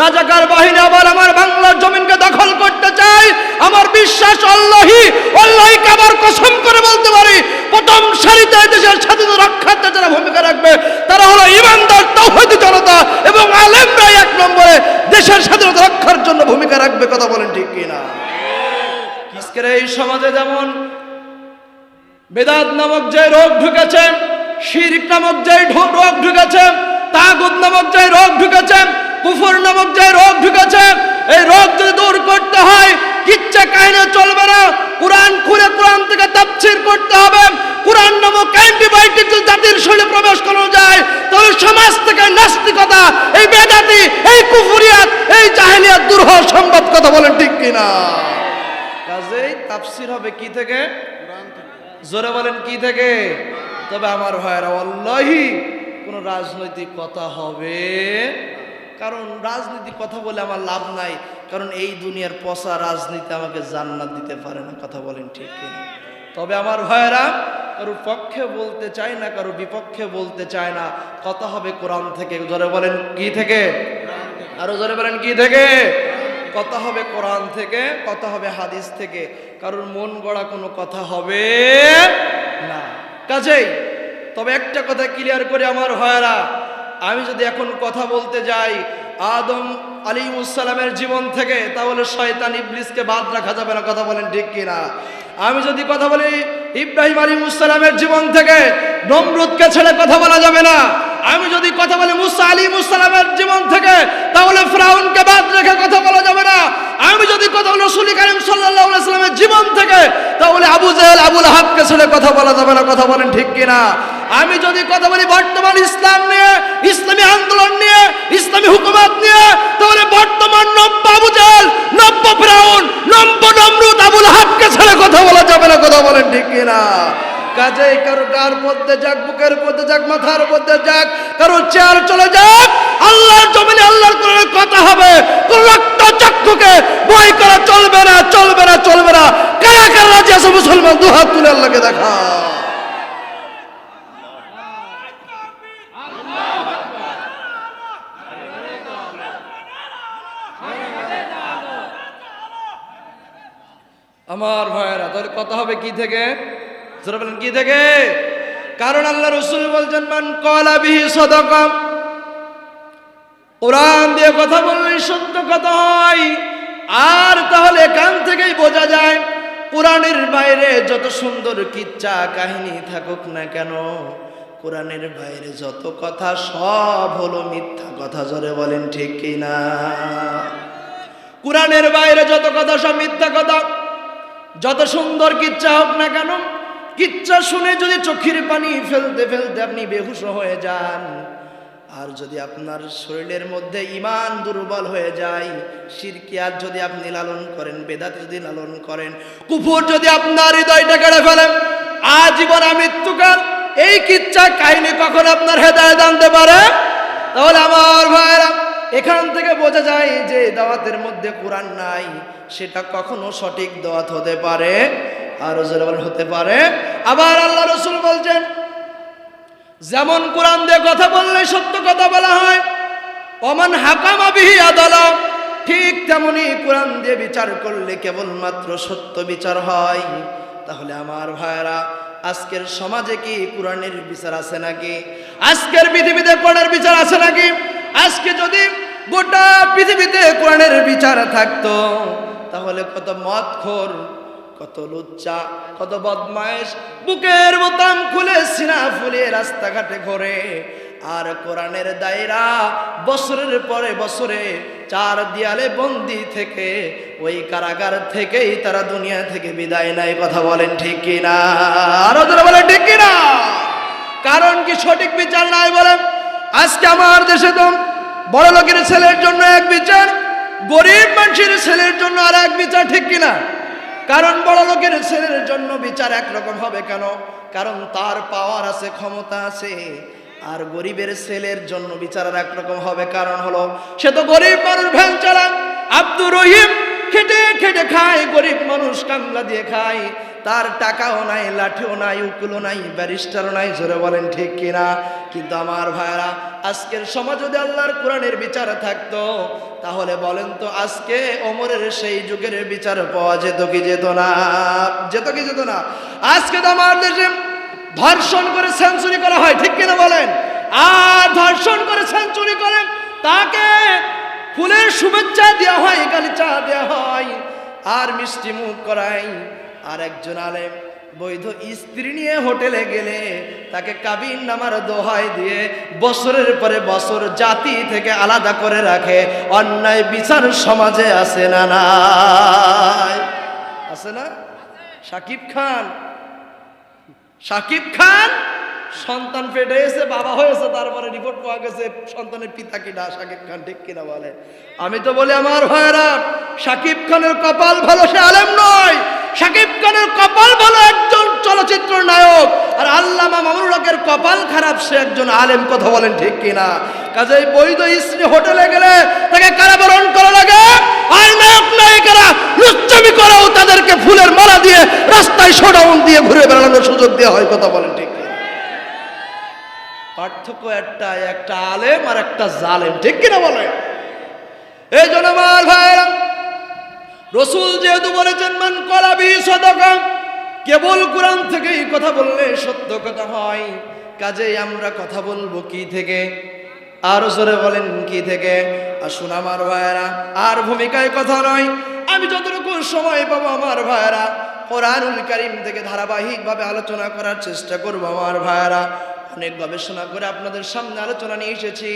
রাজাকার বাহিনী আবার আমার বাংলার জমিনকে দখল করতে চায়। আমার বিশ্বাস আল্লাহি কাবার কসম করে বলতে পারি, প্রথম সারিতে দেশের স্বাধীনতা রক্ষার্থে যারা ভূমিকা রাখবে তারা হলো ইমানদার তাওহীদি জনতা এবং আলেমরা এক নম্বরে দেশের স্বাধীনতা রক্ষার জন্য ভূমিকা রাখবে। কথা বলেন ঠিক কিনা? আজকের এই সমাজে যেমন বেদাত নামক যে রোগ ঢুকেছে, শিরক নামক যে রোগ ঢুকেছে, তাগুত নামক যে রোগ ঢুকেছে, কুফর নামক যে রোগ ঢুকেছে, এই রোগ যদি দূর করতে হয় কিচ্ছা কাহিনী চলবে না। কোরআন খুলে কোরআন থেকে তাফসীর করতে হবে। কোরআন নামক অ্যান্টিবায়োটিক যদি জাতির শরীরে প্রবেশ করানো যায় তাহলে সমাজ থেকে নাস্তিকতা, এই বেদাতি, এই কুফরিয়াত, এই জাহেলিয়াত দূর হওয়া সম্ভব। কথা বলেন ঠিক কিনা? কাজেই তাফসীর হবে কি থেকে? কোরআন থেকে। জোরে বলেন কি থেকে? তবে আমার ভাইরা আল্লাহি কোন রাজনৈতিক কথা হবে, কারণ রাজনীতি কথা বলে আমার লাভ নাই, কারণ এই দুনিয়ার পচা রাজনীতি আমাকে জান্নাত দিতে পারে না। কথা বলেন ঠিক কিনা? তবে আমার ভাইরা কারো পক্ষে বলতে চায় না, কারো বিপক্ষে বলতে চায় না, কথা হবে কোরআন থেকে। জোরে বলেন কি থেকে? আরো জোরে বলেন কি থেকে? কথা হবে কোরআন থেকে, কথা হবে হাদিস থেকে, কারোর মন গড়া কোনো কথা হবে না। কাজেই তবে একটা কথা ক্লিয়ার করে আমার ভাইরা, আমি যদি এখন কথা বলতে যাই আদম আলাইহিস সালামের জীবন থেকে, তাহলে শয়তান ইবলিসকে বাদ রাখা যাবে না। কথা বলেন ঠিক কিনা? আমি যদি কথা বলি ইব্রাহিম আলাইহিস সালামের জীবন থেকে, নমরুদকে ছেড়ে কথা বলা যাবে না। আমি যদি কথা বলি মুসা আলাইহিস সালামের জীবন থেকে, তাহলে ফিরআউনকে বাদ রেখে কথা বলা যাবে না। আমি যদি কথা বলি রাসূল কারীম সাল্লাল্লাহু আলাইহি সাল্লামের জীবন থেকে, তাহলে আবু জাহেল আবু লাহাবকে ছেড়ে কথা বলা যাবে না। কথা বলেন ঠিক কিনা? আমি যদি কথা বলি বর্তমান ইসলাম নিয়ে, ইসলামী আন্দোলন নিয়ে, ইসলামী হুকুমত নিয়ে, তাহলে বর্তমান নব্য আবু জাহেল, নব্য ফিরআউন, নব্য নমরুদ, আবু লাহাবকে ছেড়ে কথা বলা যাবে না। কথা বলেন ঠিক কিনা? কাজেই কারো গার মধ্যে যাক, বুকের মধ্যে যাক, মাথার মধ্যে যাক, কারো চেয়ার চলে যাক, আল্লাহর জমিনে আল্লাহর কোরআনের কথা হবে। কোন রক্ত চক্ষুকে বই করা চলবে না, চলবে না, চলবে না। কারা কারা রাজি আছে মুসলমান দুহাত তুলে আল্লাহকে দেখা। আমার ভাইয়েরা তাহলে কথা হবে কি থেকে? জোরে বলেন কি থেকে? কারণ আল্লাহ রাসূল বলেন মান ক্বালা বিহি সাদাকা, কোরআন দিয়ে কথা বললে সত্য কথা হয়। আর তাহলে কান থেকেই বোঝা যায় কোরআনের বাইরে যত সুন্দর কিচ্ছা কাহিনী থাকুক না কেন, কোরআনের বাইরে যত কথা সব হলো মিথ্যা কথা। জোরে বলেন ঠিক কিনা? কোরআনের বাইরে যত কথা সব মিথ্যা কথা। যত সুন্দর কিচ্ছা হোক না কেন, কিচ্ছা শুনে যদি চোখের পানি ফেলতে ফেলতে আপনি বেহুশ হয়ে যান, আর যদি আপনার শরীরের মধ্যে ঈমান দুর্বল হয়ে যায়, শিরকিয়াত যদি আপনি লালন করেন, বেদাত যদি লালন করেন, কুফর যদি আপনার হৃদয়টা কেড়ে ফেলেন, আজীবন মৃত্যুকাল, এই কিচ্ছা কাহিনী কখন আপনার হেদায়েত আনতে পারে? তাহলে আমার ভাইরা এখান থেকে বোঝা যায় যে দাওয়াতের মধ্যে কোরআন নাই, সেটা কখনো সঠিক দাওয়াত হতে পারে আর হতে পারে। আবার আল্লাহ রাসূল বলছেন যেমন কোরআন দিয়ে কথা বললে সত্য কথা বলা হয়, ওমান হাকামা বিহি আদালা, ঠিক তেমনি কোরআন দিয়ে বিচার করলে কেবলমাত্র সত্য বিচার হয়। তাহলে আমার ভাইরা আজকের সমাজে কি কোরআনের বিচার আছে নাকি? আজকের পৃথিবীতে কোরআনের বিচার আছে নাকি? আজকে যদি গোটা পৃথিবীতে কোরআনের বিচার থাকতো, তাহলে কত মদখোর, কত লুচ্চা, কত বদমাইশ বুকের বোতাম খুলে সিনা ফুলিয়ে রাস্তাঘাটে ঘোরে, আর কোরআনের দায়রা বছরের পরে বছরে চার দেয়ালে বন্দি থেকে ওই কারাগার থেকেই তারা দুনিয়া থেকে বিদায় নেয়। কথা বলেন ঠিক কিনা? আরো যারা বলেন ঠিক কিনা? কারণ কি সঠিক বিচার নাই বলেন? আজকে আমার দেশে তো বড় লোকের ছেলের জন্য এক বিচার, গরিব মানুষের ছেলের জন্য আর এক বিচার, ঠিক কিনা? কারণ বড় লোকের ছেলের জন্য বিচার একরকম হবে কেন? কারণ তার পাওয়ার আছে, ক্ষমতা আছে। আর গরিবের ছেলের জন্য বিচার আর একরকম হবে, কারণ হলো সে তো গরিব মানুষ, ভ্যান চালান। আব্দুর রহিম খেটে খেটে খায়, গরিব মানুষ কামলা দিয়ে খায়, তার টাকাও নাই, লাঠিও নাই, উকিলও নাই, ব্যারিস্টারও নাই, জোরে বলেন ঠিক কিনা? কিন্তু আমার ভাইরা, আজকের সমাজ যদি আল্লাহর কোরআনের বিচার থাকতো, তাহলে বলেন তো আজকে ওমরের সেই যুগের বিচার পাওয়া যেত কি যেত না? যেত কি যেত না? আজকে তো আমার দেশে ধর্ষণ করে সেঞ্চুরি করা হয়, ঠিক কিনা বলেন? আর ধর্ষণ করে সেঞ্চুরি করে তাকে ফুলের শুভেচ্ছা দেওয়া হয়, গালিচা দেওয়া হয়, আর মিষ্টি মুখ করায়। আর একজন আলেম বৈধ স্ত্রী নিয়ে হোটেলে গেলে তাকে কাবিন নামার দোহাই দিয়ে বছরের পরে বছর জাতি থেকে আলাদা করে রাখে। অন্যায় বিচার সমাজে আছে না? নাই? আছে না? শাকিব খান সন্তান পেটে এসে বাবা হয়েছে, তারপরে রিপোর্ট পাওয়া গেছে সন্তানের পিতা কিনা শাকিব খান, ঠিক কিনা বলে? আমি তো বলি আমার ভাইয়েরা, শাকিব খানের কপাল ভালো, সে আলেম নয়। শাকিব খানের কপাল ভালো, একজন চলচ্চিত্র নায়ক। আর আল্লামা মামুনুল হকের কপাল খারাপ, সে একজন আলেম। কথা বলেন ঠিক কিনা? কাজেই বৈধ স্ত্রী হোটেলে গেলে তাকে কারাবরণ করা লাগে, আর নায়ক নায়িকারা লুচ্চামি করেও তাদেরকে ফুলের মালা দিয়ে রাস্তায় শোডাউন দিয়ে ঘুরে বেড়ানোর সুযোগ দেওয়া হয়। কথা বলেন ঠিক কিনা? পার্থক্য একটাই, একটা আলেম আর একটা জালেম, ঠিক কিনা বলেন? এই জন্য আমার ভাইরা, রসুল যেহেতু বলেছেন মান কলা বিহি সাদাকা, কেবল কোরআন থেকেই কথা বললে সত্য কথা হয়। কাজেই আমরা কথা বলবো কি থেকে? আরো জোরে বলেন কি থেকে? আসুন আমার ভাইরা, আর ভূমিকায় কথা নয়, আমি যতটুকু সময় পাবো আমার ভাইরা কোরআনুল কারীম থেকে ধারাবাহিকভাবে আলোচনা করার চেষ্টা করবো। আমার ভাইরা, অনেক গবেষণা করে আপনাদের সামনে আলোচনা নিয়ে এসেছি,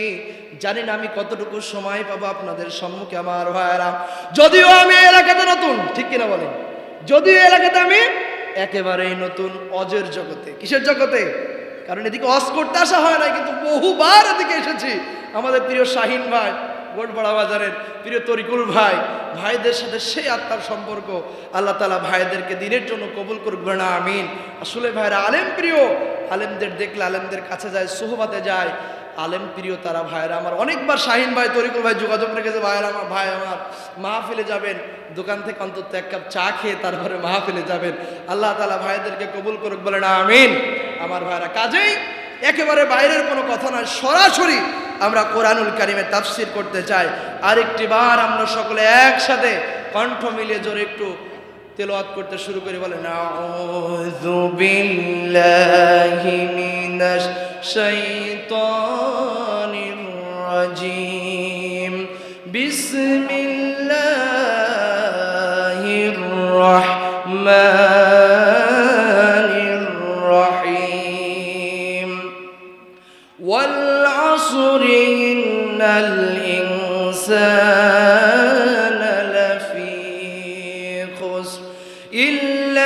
জানি না আমি কতটুকু সময় পাবো আপনাদের সম্মুখে। আমার ভাইরা, যদিও আমি এলাকাতে নতুন, ঠিক কিনা বলেন? যদিও এলাকাতে আমি একেবারেই নতুন, অজের জগতে। কিসের জগতে? কারণ এদিকে অজ করতে আসা হয় না, কিন্তু বহুবার এদিকে এসেছি। আমাদের প্রিয় শাহিন ভাই, গোটপাড়া বাজারের প্রিয় তরিকুল ভাই, ভাইদের সাথে সেই আত্মার সম্পর্ক। আল্লাহ তাআলা ভাইদেরকে দিনের জন্য কবুল করবে না, আমিন। আসলে ভাইরা আলেম প্রিয়, আলেমদের দেখলে আলেমদের কাছে যায়, সুহবাতে যায়, আলেম প্রিয় তারা। ভাইরা আমার অনেকবার শাহিন ভাই, তরিকুল ভাই যোগাযোগ রেখেছে, ভাইরা আমার, ভাই আমার মাহফিলে যাবেন, দোকান থেকে অন্তত এক কাপ চা খেয়ে তারপরে মাহফিলে যাবেন। আল্লাহ তাআলা ভাইদেরকে কবুল করুক, বলে না আমিন। আমার ভাইরা, কাজেই একেবারে বাইরের কোনো কথা নয়, সরাসরি আমরা কোরআনুল কারীমের তাফসীর করতে চাই। আরেকটি বার আমরা সকলে একসাথে কণ্ঠ মিলিয়ে জোরে একটু তেলাওয়াত করতে শুরু করি। বলেন আউযু বিল্লাহি মিনাশ শাইতানির রাজীম, বিসমিল্লাহির রাহমানির রাহিম। ওয়াল আসরি ইন্নাল ইনসানা লাফি খুসর ইল্লা